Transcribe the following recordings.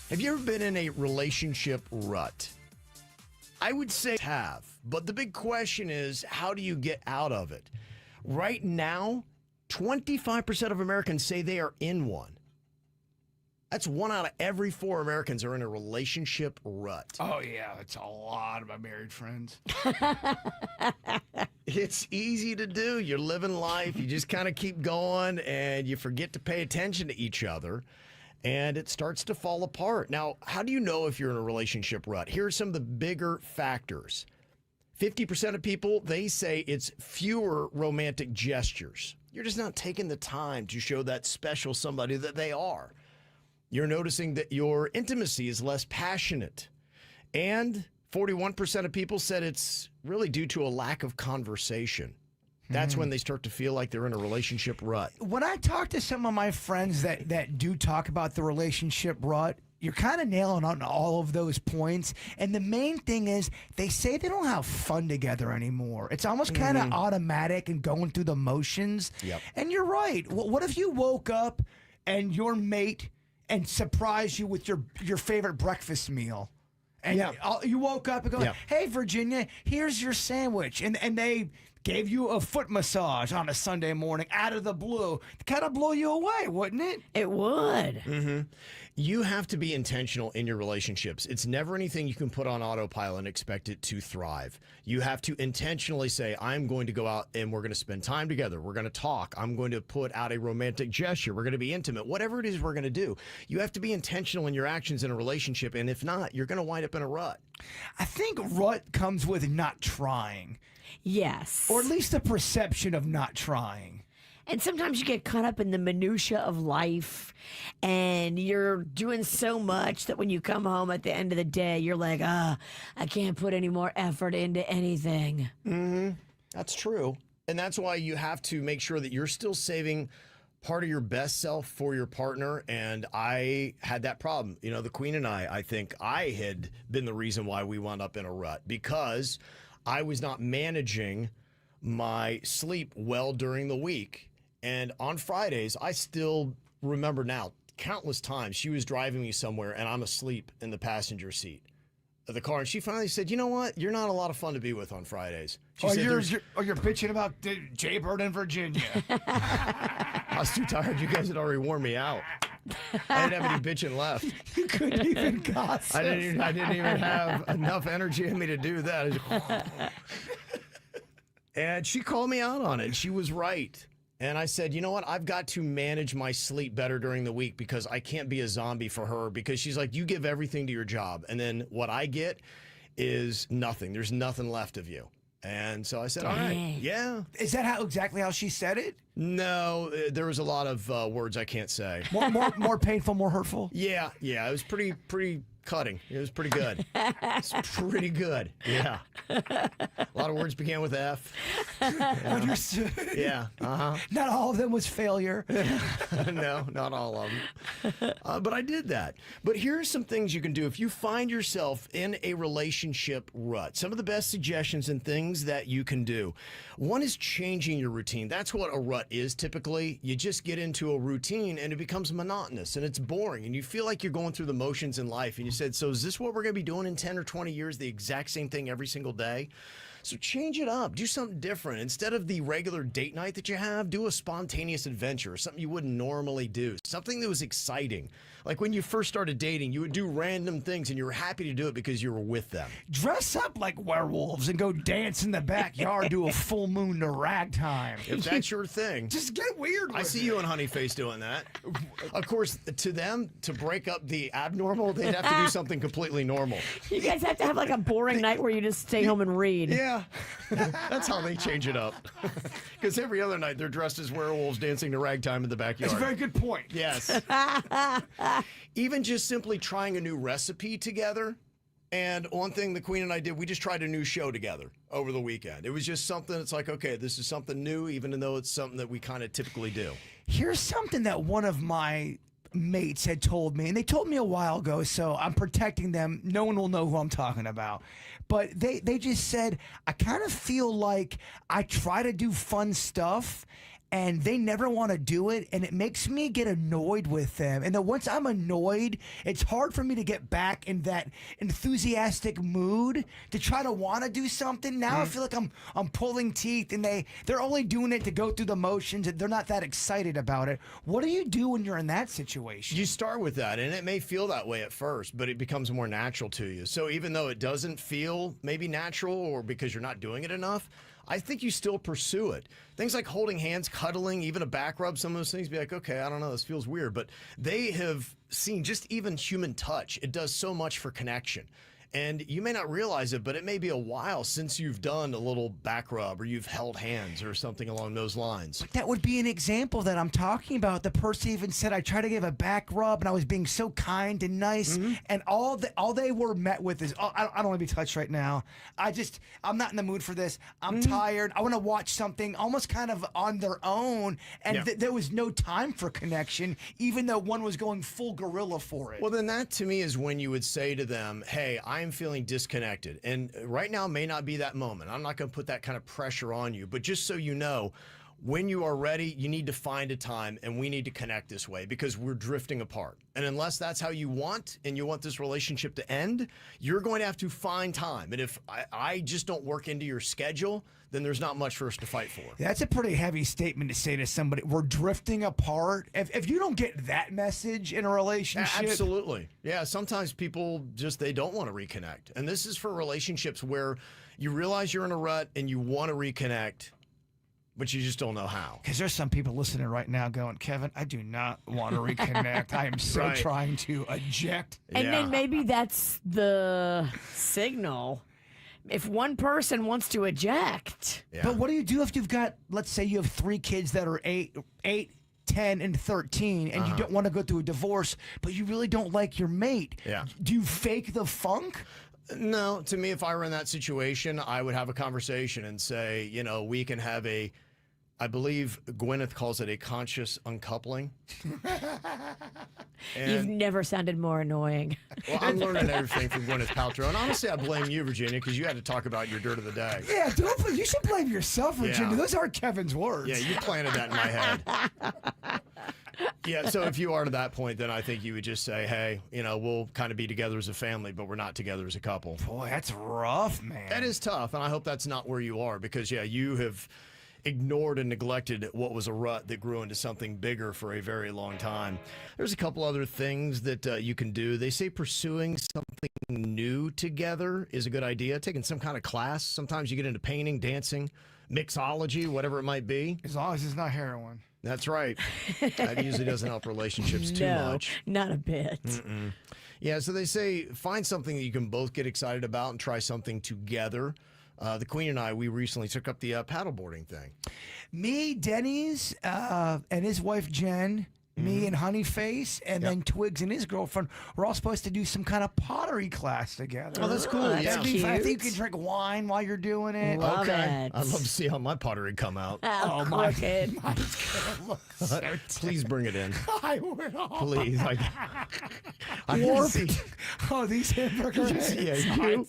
Have you ever been in a relationship rut? I would say have, but the big question is, how do you get out of it? Right now, 25% of Americans say they are in one. That's 1 out of every 4 Americans are in a relationship rut. Oh, yeah. That's a lot of my married friends. It's easy to do. You're living life. You just kind of keep going and you forget to pay attention to each other. And it starts to fall apart. Now, how do you know if you're in a relationship rut? Here are some of the bigger factors. 50% of people, they say it's fewer romantic gestures. You're just not taking the time to show that special somebody that they are. You're noticing that your intimacy is less passionate. And 41% of people said it's really due to a lack of conversation. That's when they start to feel like they're in a relationship rut. When I talk to some of my friends that do talk about the relationship rut, you're kind of nailing on all of those points. And the main thing is they say they don't have fun together anymore. It's almost kind of automatic and going through the motions. Yep. And you're right. What if you woke up and your mate and surprised you with your favorite breakfast meal? And you woke up and go, hey, Virginia, here's your sandwich. And they gave you a foot massage on a Sunday morning out of the blue. It kind of blow you away, wouldn't it? It would. Mm-hmm. You have to be intentional in your relationships. It's never anything you can put on autopilot and expect it to thrive. You have to intentionally say, I'm going to go out and we're going to spend time together. We're going to talk. I'm going to put out a romantic gesture. We're going to be intimate. Whatever it is we're going to do. You have to be intentional in your actions in a relationship. And if not, you're going to wind up in a rut. I think rut comes with not trying. Yes. Or at least the perception of not trying. And sometimes you get caught up in the minutia of life and you're doing so much that when you come home at the end of the day, you're like, I can't put any more effort into anything. Mm-hmm. That's true. And that's why you have to make sure that you're still saving part of your best self for your partner. And I had that problem. You know, the Queen and I think I had been the reason why we wound up in a rut because I was not managing my sleep well during the week. And on Fridays, I still remember now, countless times, she was driving me somewhere and I'm asleep in the passenger seat of the car. And she finally said, you know what? You're not a lot of fun to be with on Fridays. She said, you're bitching about Jaybird in Virginia. I was too tired. You guys had already worn me out. I didn't have any bitching left. You couldn't even gossip. I didn't even have enough energy in me to do that. And she called me out on it. She was right. And I said, you know what? I've got to manage my sleep better during the week because I can't be a zombie for her because she's like, you give everything to your job. And then what I get is nothing. There's nothing left of you. And so I said, all right, yeah. Is that exactly how she said it? No, there was a lot of words I can't say. More painful, more hurtful? Yeah. It was pretty cutting. It was pretty good. It's pretty good. Yeah. A lot of words began with F. Understood. Yeah. Not all of them was failure. No, not all of them. But I did that. But here are some things you can do if you find yourself in a relationship rut. Some of the best suggestions and things that you can do. One is changing your routine. That's what a rut is typically. You just get into a routine and it becomes monotonous and it's boring and you feel like you're going through the motions in life. And you said, so is this what we're going to be doing in 10 or 20 years, the exact same thing every single day? So change it up. Do something different. Instead of the regular date night that you have, do a spontaneous adventure, something you wouldn't normally do, something that was exciting. Like when you first started dating, you would do random things and you were happy to do it because you were with them. Dress up like werewolves and go dance in the backyard, do a full moon to ragtime. If that's your thing. Just get weird with I see you and Honeyface doing that. Of course, to them, to break up the abnormal, they'd have to do something completely normal. You guys have to have like a boring night where you just stay home and read. Yeah. That's how they change it up. Because every other night they're dressed as werewolves dancing to ragtime in the backyard. That's a very good point. Yes. Even just simply trying a new recipe together. And one thing the Queen and I did, we just tried a new show together over the weekend. It was just something that's like, okay, this is something new, even though it's something that we kind of typically do. Here's something that one of my mates had told me, and they told me a while ago, so I'm protecting them. No one will know who I'm talking about. But they just said, I kind of feel like I try to do fun stuff, and they never want to do it, and it makes me get annoyed with them. And then once I'm annoyed, it's hard for me to get back in that enthusiastic mood to try to want to do something. Now I feel like I'm pulling teeth, and they're only doing it to go through the motions, and they're not that excited about it. What do you do when you're in that situation? You start with that, and it may feel that way at first, but it becomes more natural to you. So even though it doesn't feel maybe natural or because you're not doing it enough, I think you still pursue it. Things like holding hands, cuddling, even a back rub, some of those things, be like, okay, I don't know, this feels weird. But they have seen just even human touch. It does so much for connection. And you may not realize it, but it may be a while since you've done a little back rub or you've held hands or something along those lines. That would be an example that I'm talking about. The person even said, I tried to give a back rub, and I was being so kind and nice, and all they were met with is, oh, I don't want to be touched right now. I'm not in the mood for this. I'm tired. I want to watch something almost kind of on their own, and there was no time for connection, even though one was going full gorilla for it. Well, then that to me is when you would say to them, hey, I'm feeling disconnected. And right now may not be that moment. I'm not going to put that kind of pressure on you, but just so you know, when you are ready, you need to find a time, and we need to connect this way because we're drifting apart. And unless that's how you want, and you want this relationship to end, you're going to have to find time. And if I just don't work into your schedule, then there's not much for us to fight for. That's a pretty heavy statement to say to somebody. We're drifting apart. If you don't get that message in a relationship. Absolutely. Yeah, sometimes people they don't want to reconnect. And this is for relationships where you realize you're in a rut and you want to reconnect, but you just don't know how. Because there's some people listening right now going, Kevin, I do not want to reconnect. I am so trying to eject. And then maybe that's the signal. If one person wants to eject. Yeah. But what do you do if you've got, let's say you have 3 kids that are 8, 10, and 13, and you don't want to go through a divorce, but you really don't like your mate? Yeah. Do you fake the funk? No, to me, if I were in that situation, I would have a conversation and say, we can have I believe Gwyneth calls it a conscious uncoupling. You've never sounded more annoying. Well, I'm learning everything from Gwyneth Paltrow. And honestly, I blame you, Virginia, because you had to talk about your dirt of the day. Yeah, you should blame yourself, Virginia. Yeah. Those aren't Kevin's words. Yeah, you planted that in my head. Yeah, so if you are to that point, then I think you would just say, hey, we'll kind of be together as a family, but we're not together as a couple. Boy, that's rough, man. That is tough, and I hope that's not where you are because, you have ignored and neglected what was a rut that grew into something bigger for a very long time. There's a couple other things that you can do. They say pursuing something new together is a good idea. Taking some kind of class. Sometimes you get into painting, dancing, mixology, whatever it might be. As long as it's not heroin. That's right. That usually doesn't help relationships too much. Not a bit. Yeah, so they say find something that you can both get excited about and try something together. The Queen and I, we recently took up the paddleboarding thing. Me, Denny's, and his wife, Jen, me and Honeyface, and then Twigs and his girlfriend were all supposed to do some kind of pottery class together. Oh, that's cool. That's cute. I think you can drink wine while you're doing it. Love it. I'd love to see how my pottery come out. Oh, my kid. Please bring it in. I will. Please. I Warped. see. Oh, these hamburgers. Yeah, you.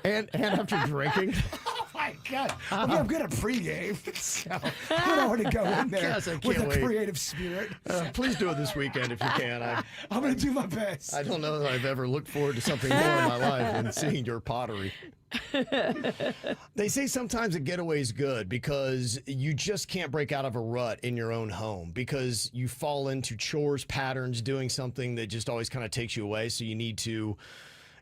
And after drinking. Oh, my God. I mean, I'm good at pregame, so I don't want to go in there Yes, I with can't a wait. creative spirit. Please do it this weekend if you can. I'm going to do my best. I don't know that I've ever looked forward to something more in my life than seeing your pottery. They say sometimes a getaway is good because you just can't break out of a rut in your own home because you fall into chores, patterns, doing something that just always kind of takes you away. So you need to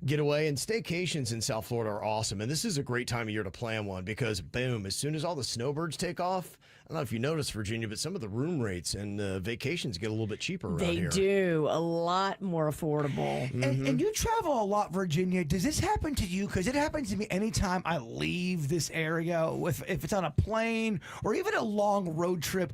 get away. And staycations in South Florida are awesome. And this is a great time of year to plan one because, boom, as soon as all the snowbirds take off, I don't know if you noticed, Virginia, but some of the room rates and vacations get a little bit cheaper around They here. do. A lot more affordable. And you travel a lot, Virginia. Does this happen to you? Because it happens to me anytime I leave this area, if it's on a plane or even a long road trip.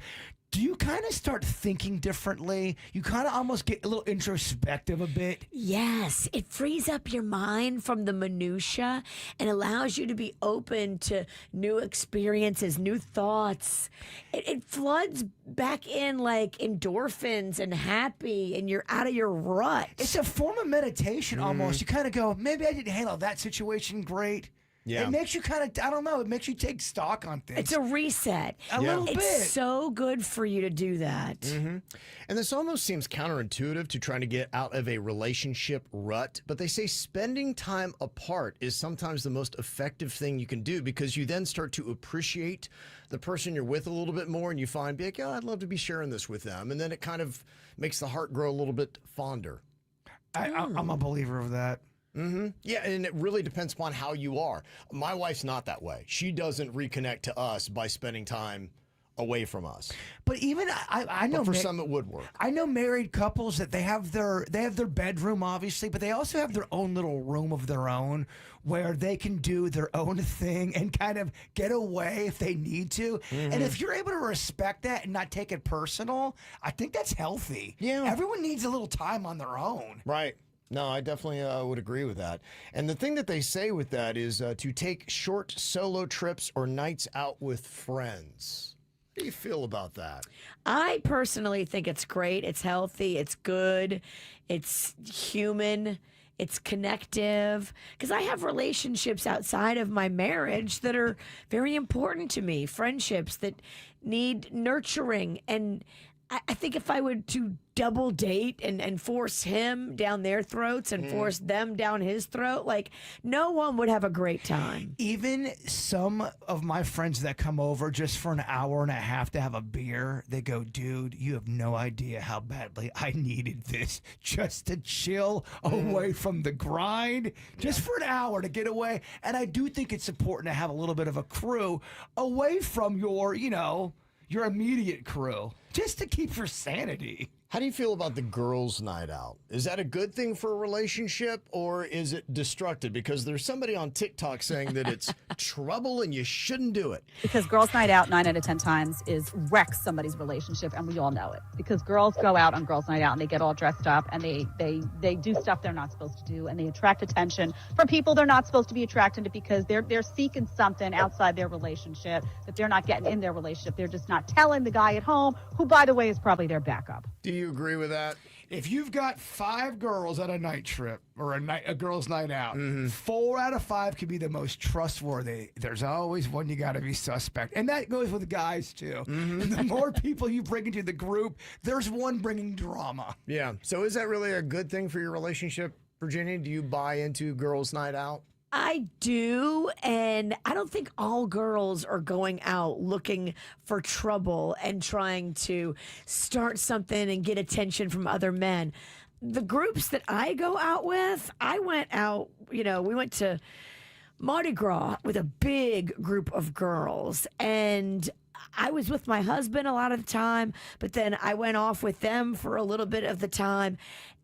Do you kind of start thinking differently? You kind of almost get a little introspective a bit? Yes, it frees up your mind from the minutia and allows you to be open to new experiences, new thoughts. It floods back in like endorphins and happy, and you're out of your rut. It's a form of meditation almost. You kind of go, maybe I didn't handle that situation great. Yeah. It makes you kind of, I don't know, it makes you take stock on things. It's a reset. A little bit. It's so good for you to do that. And this almost seems counterintuitive to trying to get out of a relationship rut, but they say spending time apart is sometimes the most effective thing you can do because you then start to appreciate the person you're with a little bit more and you find, be like, oh, I'd love to be sharing this with them. And then it kind of makes the heart grow a little bit fonder. I'm a believer of that. Yeah, and it really depends upon how you are. My wife's not that way. She doesn't reconnect to us by spending time away from us. But even I know But for some it would work. I know married couples that they have their bedroom obviously, but they also have their own little room of their own where they can do their own thing and kind of get away if they need to. And if you're able to respect that and not take it personal, I think that's healthy. Yeah. Everyone needs a little time on their own. Right. No, I definitely would agree with that. And the thing that they say with that is to take short solo trips or nights out with friends. How do you feel about that? I personally think it's great. It's healthy. It's good. It's human. It's connective. Because I have relationships outside of my marriage that are very important to me. Friendships that need nurturing. And I think if I were to double date and force him down their throats and force them down his throat, like no one would have a great time. Even some of my friends that come over just for an hour and a half to have a beer, they go, dude, you have no idea how badly I needed this just to chill away from the grind, just for an hour to get away. And I do think it's important to have a little bit of a crew away from your, your immediate crew, just to keep your sanity. How do you feel about the girls' night out? Is that a good thing for a relationship or is it destructive? Because there's somebody on TikTok saying that it's trouble and you shouldn't do it. Because girls' night out 9 out of 10 times is wrecks somebody's relationship, and we all know it. Because girls go out on girls' night out and they get all dressed up and they do stuff they're not supposed to do, and they attract attention from people they're not supposed to be attracted to because they're seeking something outside their relationship that they're not getting in their relationship. They're just not telling the guy at home, who, by the way, is probably their backup. Do you agree with that? If you've got 5 girls on a night trip or a girls' night out, 4 out of 5 can be the most trustworthy. There's always one you got to be suspect. And that goes with guys, too. The more people you bring into the group, there's one bringing drama. Yeah. So is that really a good thing for your relationship, Virginia? Do you buy into girls' night out? I do, and I don't think all girls are going out looking for trouble and trying to start something and get attention from other men. The groups that I go out with, I went out, we went to Mardi Gras with a big group of girls, and I was with my husband a lot of the time, but then I went off with them for a little bit of the time.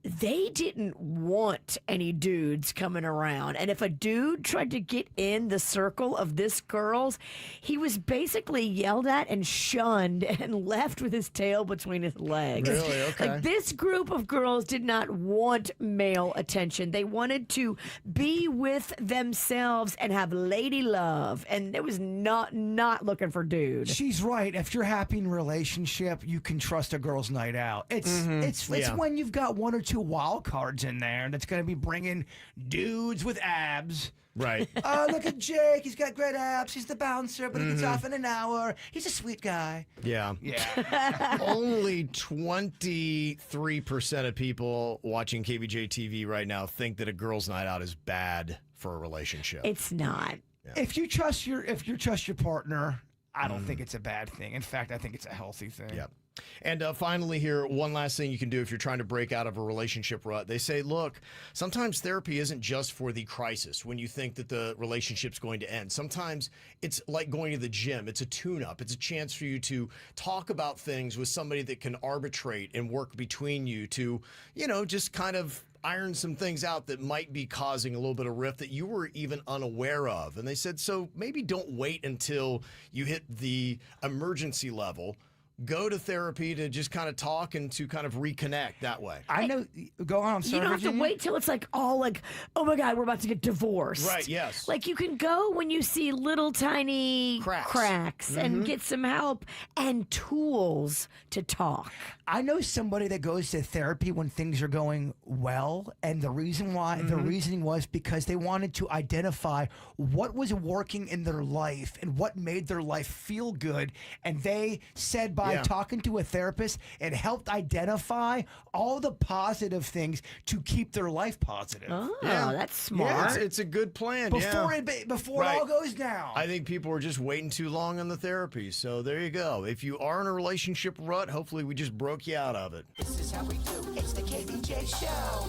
They didn't want any dudes coming around. And if a dude tried to get in the circle of this girl's, he was basically yelled at and shunned and left with his tail between his legs. Really? Okay. Like, this group of girls did not want male attention. They wanted to be with themselves and have lady love. And it was not looking for dude. She's right. If you're happy in a relationship, you can trust a girl's night out. It's when you've got 1 or 2 wild cards in there that's going to be bringing dudes with abs. Right. Oh, look at Jake. He's got great abs. He's the bouncer, but he gets off in an hour. He's a sweet guy. Yeah. Yeah. Only 23% of people watching KBJ TV right now think that a girls' night out is bad for a relationship. It's not. Yeah. If you trust your partner, I don't think it's a bad thing. In fact, I think it's a healthy thing. Yep. And finally here, one last thing you can do if you're trying to break out of a relationship rut. They say, look, sometimes therapy isn't just for the crisis when you think that the relationship's going to end. Sometimes it's like going to the gym. It's a tune-up. It's a chance for you to talk about things with somebody that can arbitrate and work between you to, just kind of iron some things out that might be causing a little bit of rift that you were even unaware of. And they said, so maybe don't wait until you hit the emergency level. Go to therapy to just kind of talk and to kind of reconnect that way. I know. Go on. I'm sorry, You don't have to Virginia. wait till it's oh my God, we're about to get divorced. Right, yes. Like, you can go when you see little tiny cracks and get some help and tools to talk. I know somebody that goes to therapy when things are going well, and the reason why, the reasoning was because they wanted to identify what was working in their life and what made their life feel good. And they said by talking to a therapist, it helped identify all the positive things to keep their life positive. Oh, that's smart. It's a good plan. Before it all goes down. I think people are just waiting too long on the therapy. So there you go. If you are in a relationship rut, hopefully we just broke you out of it. This is how we do. It's the KVJ Show.